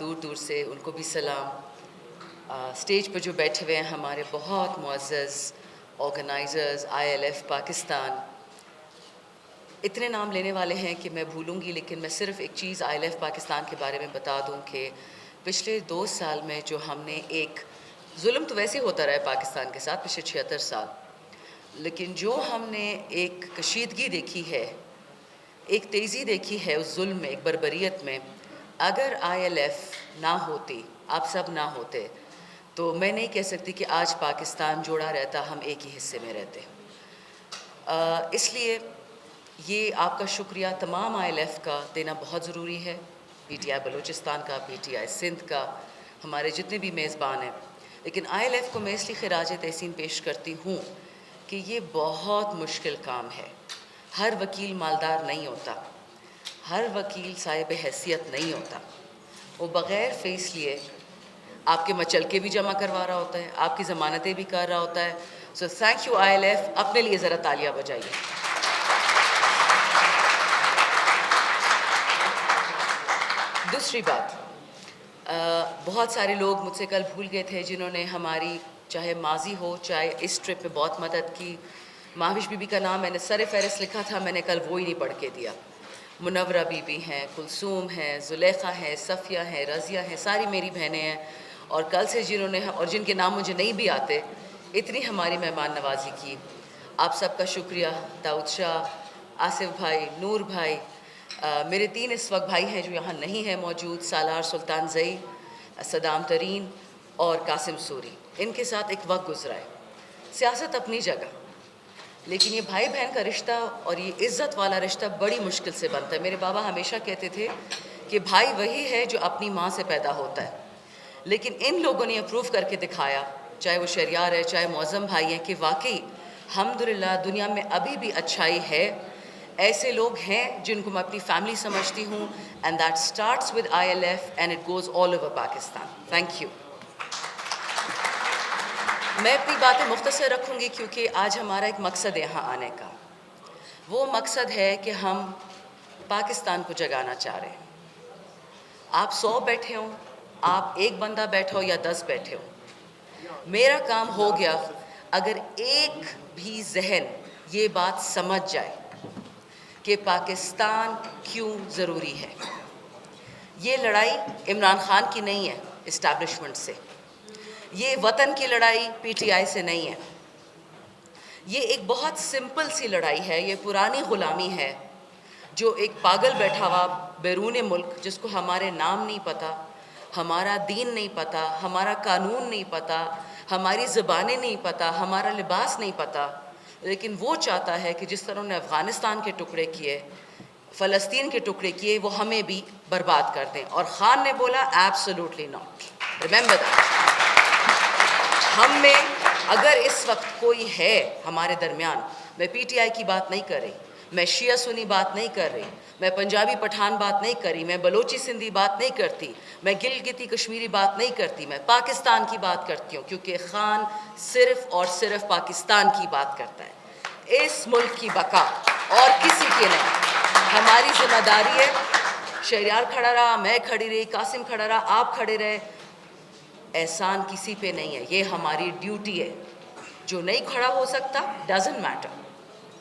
دور دور سے، ان کو بھی سلام. اسٹیج پہ جو بیٹھے ہوئے ہیں ہمارے بہت معزز آرگنائزرز ILF پاکستان. اتنے نام لینے والے ہیں کہ میں بھولوں گی، لیکن میں صرف ایک چیز ILF پاکستان کے بارے میں بتا دوں کہ پچھلے 2 سال میں جو ہم نے ایک ظلم تو ویسے ہوتا رہا ہے پاکستان کے ساتھ پچھلے 76 سال، لیکن جو ہم نے ایک کشیدگی دیکھی ہے، ایک تیزی دیکھی ہے اس ظلم میں، ایک بربریت میں، اگر ILF نہ ہوتی، آپ سب نہ ہوتے، تو میں نہیں کہہ سکتی کہ آج پاکستان جوڑا رہتا، ہم ایک ہی حصے میں رہتے. اس لیے یہ آپ کا شکریہ تمام ILF کا دینا بہت ضروری ہے، PTI بلوچستان کا، PTI سندھ کا، ہمارے جتنے بھی میزبان ہیں. لیکن ILF کو میں اس لیے خراج تحسین پیش کرتی ہوں کہ یہ بہت مشکل کام ہے. ہر وکیل مالدار نہیں ہوتا، ہر وکیل صاحب حیثیت نہیں ہوتا. وہ بغیر فیس لیے آپ کے مچلکے بھی جمع کروا رہا ہوتا ہے، آپ کی ضمانتیں بھی کر رہا ہوتا ہے. سو تھینک یو ILF، اپنے لیے ذرا تالیاں بجائیے. دوسری بات، بہت سارے لوگ مجھ سے کل بھول گئے تھے جنہوں نے ہماری چاہے ماضی ہو چاہے اس ٹرپ میں بہت مدد کی. ماہوش بی بی کا نام میں نے سر فہرست لکھا تھا، میں نے کل وہی نہیں پڑھ کے دیا. منورہ بی بی ہیں، کلثوم ہیں، زلیخا ہیں، صفیہ ہیں، رضیہ ہیں، ساری میری بہنیں ہیں. اور کل سے جنہوں نے، اور جن کے نام مجھے نہیں بھی آتے، اتنی ہماری مہمان نوازی کی، آپ سب کا شکریہ. داؤد شاہ، آصف بھائی، نور بھائی، میرے 3 اس وقت بھائی ہیں جو یہاں نہیں ہیں موجود، سالار سلطان زئی، صدام ترین اور قاسم سوری. ان کے ساتھ ایک وقت گزرا ہے. سیاست اپنی جگہ، لیکن یہ بھائی بہن کا رشتہ اور یہ عزت والا رشتہ بڑی مشکل سے بنتا ہے. میرے بابا ہمیشہ کہتے تھے کہ بھائی وہی ہے جو اپنی ماں سے پیدا ہوتا ہے. لیکن ان لوگوں نے اپروو کر کے دکھایا، چاہے وہ شہریار ہے چاہے معظم بھائی ہیں، کہ واقعی الحمدللہ دنیا میں ابھی بھی اچھائی ہے. ایسے لوگ ہیں جن کو میں اپنی فیملی سمجھتی ہوں. And that starts with ILF and it goes all over Pakistan. Thank you. میں اپنی باتیں مختصر رکھوں گی کیونکہ آج ہمارا ایک مقصد ہے یہاں آنے کا. وہ مقصد ہے کہ ہم پاکستان کو جگانا چاہ رہے ہیں. آپ 100 بیٹھے ہوں، آپ 1 بندہ بیٹھا ہو یا 10 بیٹھے ہوں، میرا کام ہو گیا اگر ایک بھی ذہن یہ بات سمجھ جائے کہ پاکستان کیوں ضروری ہے. یہ لڑائی عمران خان کی نہیں ہے اسٹیبلشمنٹ سے، یہ وطن کی لڑائی PTI سے نہیں ہے. یہ ایک بہت سمپل سی لڑائی ہے. یہ پرانی غلامی ہے جو ایک پاگل بیٹھا ہوا بیرون ملک، جس کو ہمارے نام نہیں پتہ، ہمارا دین نہیں پتہ، ہمارا قانون نہیں پتہ، ہماری زبانیں نہیں پتہ، ہمارا لباس نہیں پتہ، لیکن وہ چاہتا ہے کہ جس طرح انہوں نے افغانستان کے ٹکڑے کیے، فلسطین کے ٹکڑے کیے، وہ ہمیں بھی برباد کر دیں. اور خان نے بولا ایبسولوٹلی ناٹ. Remember that. ہم میں اگر اس وقت کوئی ہے ہمارے درمیان، میں PTI کی بات نہیں کر رہی، میں شیعہ سنی بات نہیں کر رہی، میں پنجابی پٹھان بات نہیں کر رہی، میں بلوچی سندھی بات نہیں کرتی، میں گلگتی کشمیری بات نہیں کرتی، میں پاکستان کی بات کرتی ہوں. کیونکہ خان صرف اور صرف پاکستان کی بات کرتا ہے، اس ملک کی بقا اور کسی کے نہیں. ہماری ذمہ داری ہے. شہریار کھڑا رہا، میں کھڑی رہی، قاسم کھڑا رہا، آپ کھڑے رہے، احسان کسی پہ نہیں ہے. یہ ہماری ڈیوٹی ہے. جو نہیں کھڑا ہو سکتا ڈزنٹ میٹر،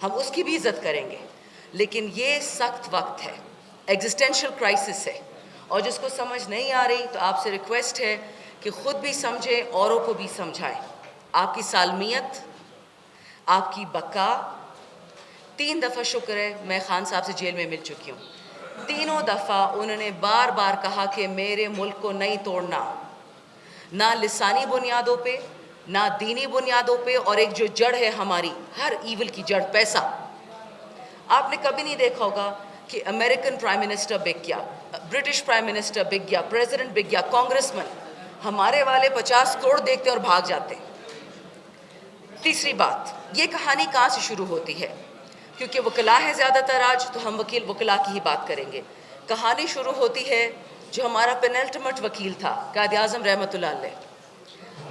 ہم اس کی بھی عزت کریں گے. لیکن یہ سخت وقت ہے، ایگزسٹینشل کرائسس ہے، اور جس کو سمجھ نہیں آ رہی تو آپ سے ریکویسٹ ہے کہ خود بھی سمجھیں، اوروں کو بھی سمجھائیں. آپ کی سالمیت، آپ کی بقا. 3 دفعہ شکر ہے میں خان صاحب سے جیل میں مل چکی ہوں. تینوں دفعہ انہوں نے بار بار کہا کہ میرے ملک کو نہیں توڑنا، نہ لسانی بنیادوں پہ، نہ دینی بنیادوں پہ. اور ایک جو جڑ ہے ہماری، ہر ایول کی جڑ پیسہ. آپ نے کبھی نہیں دیکھا ہوگا کہ امریکن پرائم منسٹر بک گیا، برٹش پرائم منسٹر بک گیا، پریزیڈنٹ بک گیا، کانگریس مین. ہمارے والے 50 کروڑ دیکھتے اور بھاگ جاتے. تیسری بات، یہ کہانی کہاں سے شروع ہوتی ہے؟ کیونکہ وکلا ہے زیادہ تر آج، تو ہم وکلا کی ہی بات کریں گے. کہانی شروع ہوتی ہے جو ہمارا پینلٹمٹ وکیل تھا، قائد اعظم رحمۃ اللہ علیہ.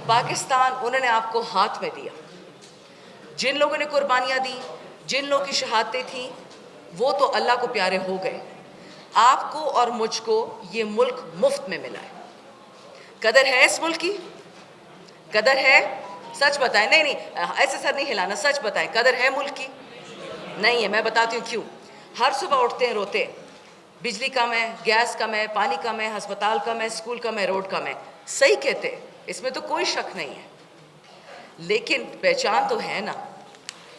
پاکستان انہوں نے آپ کو ہاتھ میں دیا. جن لوگوں نے قربانیاں دی، جن لوگوں کی شہادتیں تھیں، وہ تو اللہ کو پیارے ہو گئے. آپ کو اور مجھ کو یہ ملک مفت میں ملا ہے. قدر ہے اس ملک کی؟ قدر ہے؟ سچ بتائیں. نہیں نہیں ایسے سر نہیں ہلانا, سچ بتائیں, قدر ہے ملک کی؟ نہیں ہے. میں بتاتی ہوں کیوں. ہر صبح اٹھتے ہیں روتے, بجلی کم ہے, گیس کم ہے, پانی کم ہے, ہسپتال کم ہے, اسکول کم ہے, روڈ کم ہے. صحیح کہتے, اس میں تو کوئی شک نہیں ہے. لیکن پہچان تو ہے نا,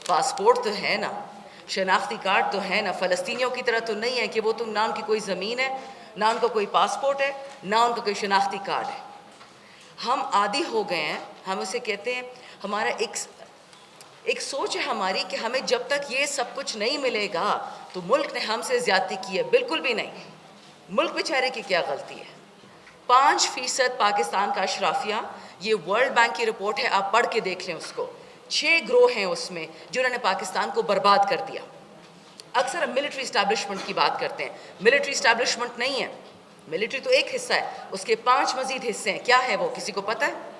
پاسپورٹ تو ہے نا, شناختی کارڈ تو ہے نا. فلسطینیوں کی طرح تو نہیں ہے کہ وہ تو نہ ان کی کوئی زمین ہے, نہ ان کا کوئی پاسپورٹ ہے, نہ ان کا کوئی شناختی کارڈ ہے. ہم عادی ہو گئے ہیں, ہم اسے کہتے ہیں, ہمارا ایک سوچ ہے ہماری کہ ہمیں جب تک یہ سب کچھ نہیں ملے گا تو ملک نے ہم سے زیادتی کی ہے. بالکل بھی نہیں. ملک بیچارے کی کیا غلطی ہے؟ 5% پاکستان کا اشرافیہ, یہ ورلڈ بینک کی رپورٹ ہے, آپ پڑھ کے دیکھ لیں اس کو. 6 گروہ ہیں اس میں جنہوں نے پاکستان کو برباد کر دیا. اکثر ہم ملٹری اسٹیبلشمنٹ کی بات کرتے ہیں. ملٹری اسٹیبلشمنٹ نہیں ہے, ملٹری تو ایک حصہ ہے, اس کے 5 مزید حصے ہیں. کیا ہے وہ, کسی کو پتہ ہے؟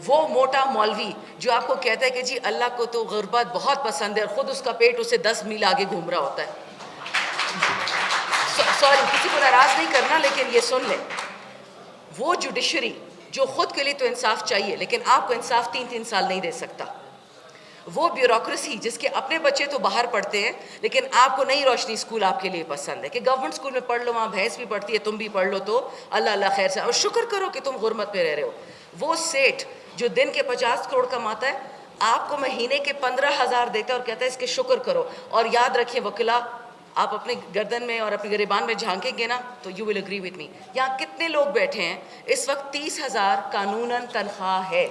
وہ موٹا مولوی جو آپ کو کہتا ہے کہ جی اللہ کو تو غربت بہت پسند ہے, اور خود اس کا پیٹ اسے 10 میل آگے گھوم رہا ہوتا ہے. سوری, کسی کو ناراض نہیں کرنا, لیکن یہ سن لیں. وہ جوڈیشری جو خود کے لیے تو انصاف چاہیے لیکن آپ کو انصاف 3 سال نہیں دے سکتا. وہ بیوروکریسی جس کے اپنے بچے تو باہر پڑھتے ہیں لیکن آپ کو نہیں روشنی اسکول آپ کے لیے پسند ہے کہ گورنمنٹ اسکول میں پڑھ لو, وہاں بھینس بھی پڑھتی ہے, تم بھی پڑھ لو, تو اللہ اللہ خیر سے, اور شکر کرو کہ تم غربت میں رہ رہے ہو. وہ سیٹھ جو دن کے 50 کروڑ کماتا ہے, آپ کو مہینے کے 15,000 دیتا ہے اور کہتا ہے اس کے شکر کرو. اور یاد رکھیں وکلا, آپ اپنے گردن میں اور اپنے گریبان میں جھانکیں گے نا تو you will agree with me. یہاں کتنے لوگ بیٹھے ہیں اس وقت 30,000 قانوناً تنخواہ ہے,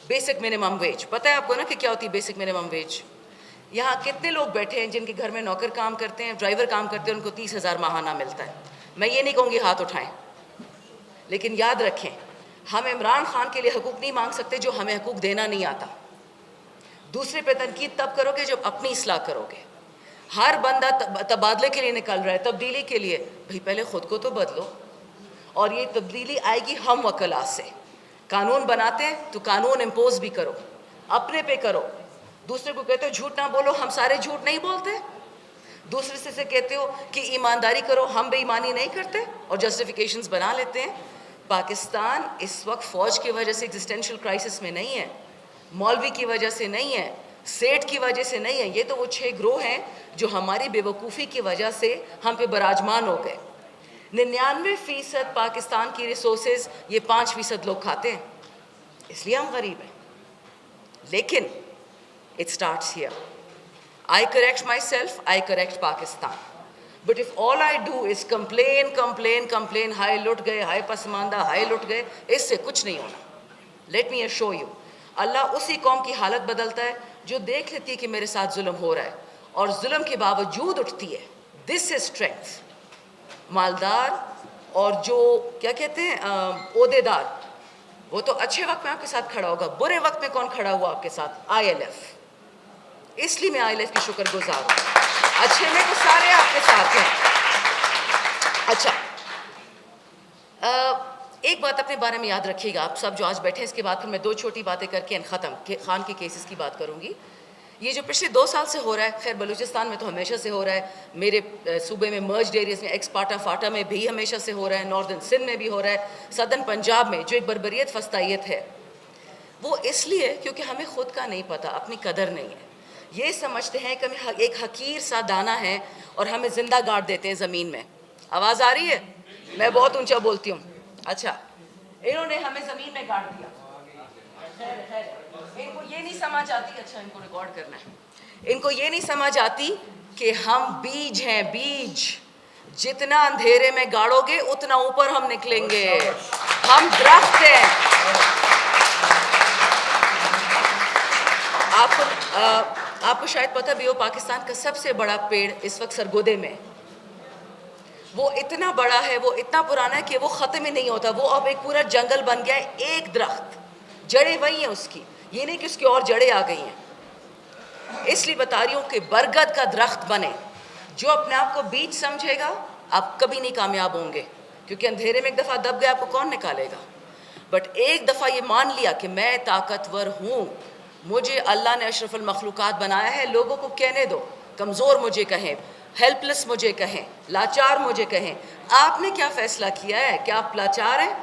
بیسک منیمم ویج. پتہ ہے آپ کو نا کہ کیا ہوتی ہے بیسک منیمم ویج؟ یہاں کتنے لوگ بیٹھے ہیں جن کے گھر میں نوکر کام کرتے ہیں, ڈرائیور کام کرتے ہیں, ان کو 30,000 ماہانہ ملتا ہے. میں یہ نہیں کہوں گی ہاتھ اٹھائیں, لیکن یاد رکھیں ہم عمران خان کے لیے حقوق نہیں مانگ سکتے جو ہمیں حقوق دینا نہیں آتا. دوسرے پہ تنقید تب کرو گے جب اپنی اصلاح کرو گے. ہر بندہ تبادلے کے لیے نکل رہا ہے, تبدیلی کے لیے. بھئی پہلے خود کو تو بدلو, اور یہ تبدیلی آئے گی ہم وکلا سے. قانون بناتے ہیں تو قانون امپوز بھی کرو, اپنے پہ کرو. دوسرے کو کہتے ہو جھوٹ نہ بولو, ہم سارے جھوٹ نہیں بولتے. دوسرے سے کہتے ہو کہ ایمانداری کرو, ہم بے ایمانی نہیں کرتے, اور جسٹیفیکیشنز بنا لیتے ہیں. پاکستان اس وقت فوج کی وجہ سے ایگزسٹینشل کرائسس میں نہیں ہے, مولوی کی وجہ سے نہیں ہے, سیٹ کی وجہ سے نہیں ہے. یہ تو وہ 6 گروہ ہیں جو ہماری بے وقوفی کی وجہ سے ہم پہ براجمان ہو گئے. 99% پاکستان کی ریسورسز یہ 5% لوگ کھاتے ہیں, اس لیے ہم غریب ہیں. لیکن it starts here. I correct myself, I correct Pakistan. But if all I do is complain, ہائے لٹ گئے, ہائے پسماندہ, ہائے لٹ گئے, اس سے کچھ نہیں ہونا. Let me assure you, اللہ اسی قوم کی حالت بدلتا ہے جو دیکھ لیتی ہے کہ میرے ساتھ ظلم ہو رہا ہے اور ظلم کے باوجود اٹھتی ہے. This is strength. مالدار اور جو کیا کہتے ہیں عہدے دار, وہ تو اچھے وقت میں آپ کے ساتھ کھڑا ہوگا, برے وقت میں کون کھڑا ہوا آپ کے ساتھ؟ ILF. اس لیے میں ILF کی شکر گزار ہوں. اچھے میں تو سارے آپ کے ساتھ ہیں. اچھا, ایک بات اپنے بارے میں یاد رکھیے گا آپ سب جو آج بیٹھے ہیں, اس کے بعد پھر میں 2 چھوٹی باتیں کر کے ختم خان کے کیسز کی بات کروں گی. یہ جو پچھلے 2 سال سے ہو رہا ہے, خیر بلوچستان میں تو ہمیشہ سے ہو رہا ہے, میرے صوبے میں مرجڈ ایریاز میں ایکس پاٹا فاٹا میں بھی ہمیشہ سے ہو رہا ہے, ناردرن سندھ میں بھی ہو رہا ہے, سدرن پنجاب میں جو ایک بربریت فسطائیت ہے, وہ اس لیے کیونکہ ہمیں خود کا نہیں پتہ, اپنی قدر نہیں ہے. یہ سمجھتے ہیں کہ ہم ایک حقیر سا دانہ ہیں اور ہمیں زندہ گاڑ دیتے ہیں زمین میں. آواز آ رہی ہے؟ میں بہت اونچا بولتی ہوں. اچھا, انہوں نے ہمیں زمین میں گاڑ دیا. ان کو یہ نہیں سمجھ آتی, اچھا ان کو ریکارڈ کرنا ہے, ان کو یہ نہیں سمجھ آتی کہ ہم بیج ہیں, بیج. جتنا اندھیرے میں گاڑو گے اتنا اوپر ہم نکلیں گے. ہم درخت ہیں. آپ کو شاید پتہ بھی ہو, پاکستان کا سب سے بڑا پیڑ اس وقت سرگودے میں. وہ اتنا بڑا ہے, وہ اتنا پرانا ہے کہ وہ ختم ہی نہیں ہوتا. وہ اب ایک پورا جنگل بن گیا ہے. ایک درخت, جڑیں وہی ہیں اس کی, یہ نہیں کہ اس کی اور جڑیں آ گئی ہیں. اس لیے بتا رہی ہوں کہ برگد کا درخت بنے. جو اپنے آپ کو بیج سمجھے گا آپ کبھی نہیں کامیاب ہوں گے, کیونکہ اندھیرے میں ایک دفعہ دب گیا آپ کو کون نکالے گا. بٹ ایک دفعہ یہ مان لیا کہ میں طاقتور ہوں, مجھے اللہ نے اشرف المخلوقات بنایا ہے, لوگوں کو کہنے دو, کمزور مجھے کہیں, ہیلپ لیس مجھے کہیں, لاچار مجھے کہیں. آپ نے کیا فیصلہ کیا ہے؟ کیا آپ لاچار ہیں؟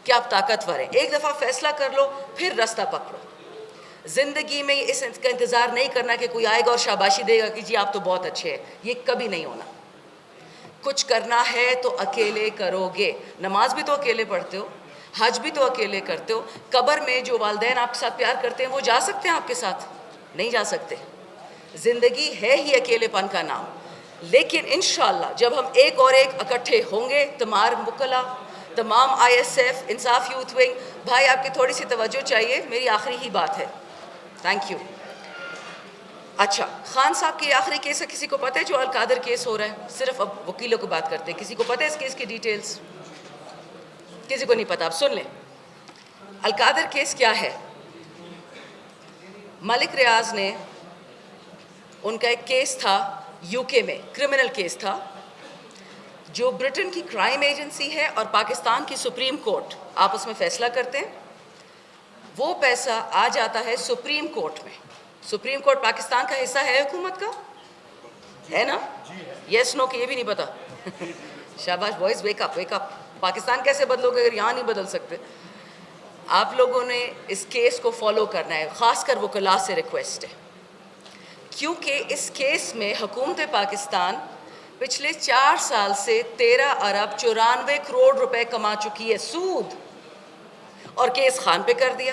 کیا آپ طاقتور ہیں؟ ایک دفعہ فیصلہ کر لو, پھر راستہ پکڑو. زندگی میں اس کا انتظار نہیں کرنا کہ کوئی آئے گا اور شاباشی دے گا کہ جی آپ تو بہت اچھے ہیں. یہ کبھی نہیں ہونا. کچھ کرنا ہے تو اکیلے کرو گے. نماز بھی تو اکیلے پڑھتے ہو, حج بھی تو اکیلے کرتے ہو. قبر میں جو والدین آپ کے ساتھ پیار کرتے ہیں وہ جا سکتے ہیں آپ کے ساتھ؟ نہیں جا سکتے. زندگی ہے ہی اکیلے پن کا نام. لیکن انشاءاللہ جب ہم ایک اور ایک اکٹھے ہوں گے, تمام وکلا, تمام ISF, انصاف یوتھ ونگ, بھائی آپ کی تھوڑی سی توجہ چاہیے, میری آخری ہی بات ہے. Thank you. اچھا, خان صاحب کی آخری کیس ہے, کسی کو پتہ ہے جو القادر کیس ہو رہا ہے؟ صرف اب وکیلوں کو بات کرتے ہیں. کسی کو پتہ ہے اس کیس کی ڈیٹیلز؟ کسی کو نہیں پتہ. آپ سن لیں, القادر کیس کیا ہے. ملک ریاض نے, ان کا ایک کیس تھا UK میں, کرمنل کیس تھا, جو برٹن کی کرائم ایجنسی ہے اور پاکستان کی سپریم کورٹ آپس میں فیصلہ کرتے ہیں. وہ پیسہ آ جاتا ہے سپریم کورٹ میں. سپریم کورٹ پاکستان کا حصہ ہے حکومت کا, ہے نا؟ یس نو کہ یہ بھی نہیں پتا؟ شاباش boys, wake up wake up. Pakistan کیسے بدلو گے اگر یہاں نہیں بدل سکتے؟ آپ لوگوں نے اس کیس کو فالو کرنا ہے, خاص کر وکلاء سے ریکویسٹ ہے, کیونکہ اس کیس میں حکومت پاکستان پچھلے 4 سال سے 13 ارب 94 کروڑ روپے کما چکی ہے سود, اور کیس خان پہ کر دیا.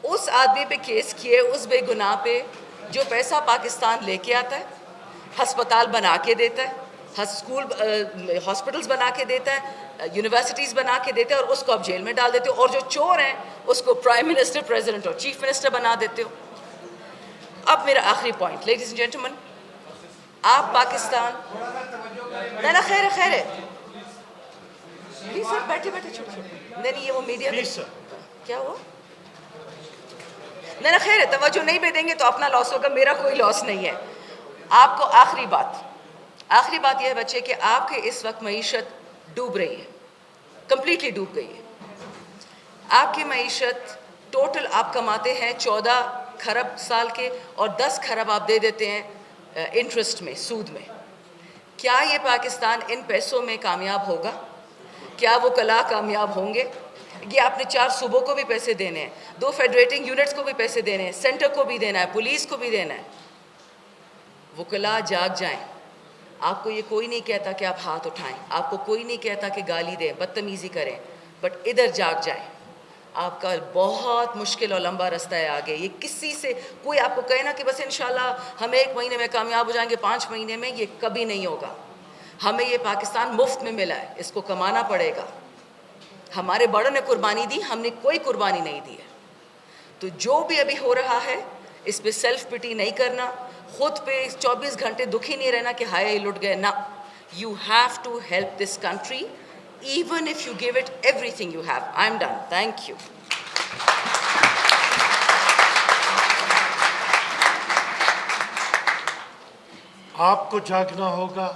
اس آدمی پہ کیس کیے, اس بے گناہ پہ جو پیسہ پاکستان لے کے آتا ہے, ہسپتال بنا کے دیتا ہے, ہاسپٹلز بنا کے دیتا ہے, یونیورسٹیز بنا کے دیتے ہیں, اور اس کو آپ جیل میں ڈال دیتے ہو, اور جو چور ہیں اس کو پرائم منسٹر, پریزیڈنٹ اور چیف منسٹر بنا دیتے ہو. اب میرا آخری پوائنٹ, لیڈیز اینڈ جینٹلمن, آپ پاکستان, نہ خیر ہے خیر ہے, پلیز سر بیٹھے بیٹھے, چھوٹے چھوٹے, نہیں یہ وہ میڈیا کیا ہوا, نہ خیر ہے, توجہ نہیں بھی دیں گے تو اپنا لاس ہوگا, میرا کوئی لاس نہیں ہے. آپ کو آخری بات یہ ہے بچے کہ آپ کے اس وقت معیشت ڈوب رہی ہے, کمپلیٹلی ڈوب گئی ہے. آپ کی معیشت ٹوٹل آپ کماتے ہیں 14 کھرب سال کے, اور 10 کھرب آپ دے دیتے ہیں انٹرسٹ میں, سود میں. کیا یہ پاکستان ان پیسوں میں کامیاب ہوگا؟ کیا وہ وکلاء کامیاب ہوں گے؟ یہ آپ نے 4 صوبوں کو بھی پیسے دینے ہیں, 2 فیڈریٹنگ یونٹس کو بھی پیسے دینے ہیں, سینٹر کو بھی دینا ہے, پولیس کو بھی دینا ہے. وکلاء جاگ جائیں. آپ کو یہ کوئی نہیں کہتا کہ آپ ہاتھ اٹھائیں, آپ کو کوئی نہیں کہتا کہ گالی دیں, بدتمیزی کریں, بٹ ادھر جاگ جائیں. آپ کا بہت مشکل اور لمبا رستہ ہے آگے. یہ کسی سے کوئی آپ کو کہے نا کہ بس انشاءاللہ ہم 1 مہینے میں کامیاب ہو جائیں گے, 5 مہینے میں, یہ کبھی نہیں ہوگا. ہمیں یہ پاکستان مفت میں ملا ہے, اس کو کمانا پڑے گا. ہمارے بڑوں نے قربانی دی, ہم نے کوئی قربانی نہیں دی ہے. تو جو بھی ابھی ہو رہا ہے اس پہ سیلف پٹی نہیں کرنا, خود پہ 24 گھنٹے دکھی نہیں رہنا کہ ہائے لٹ گئے, نہ. You have to help this country even if you give it everything you have. I'm done. Thank you. آپ کو جاگنا ہوگا,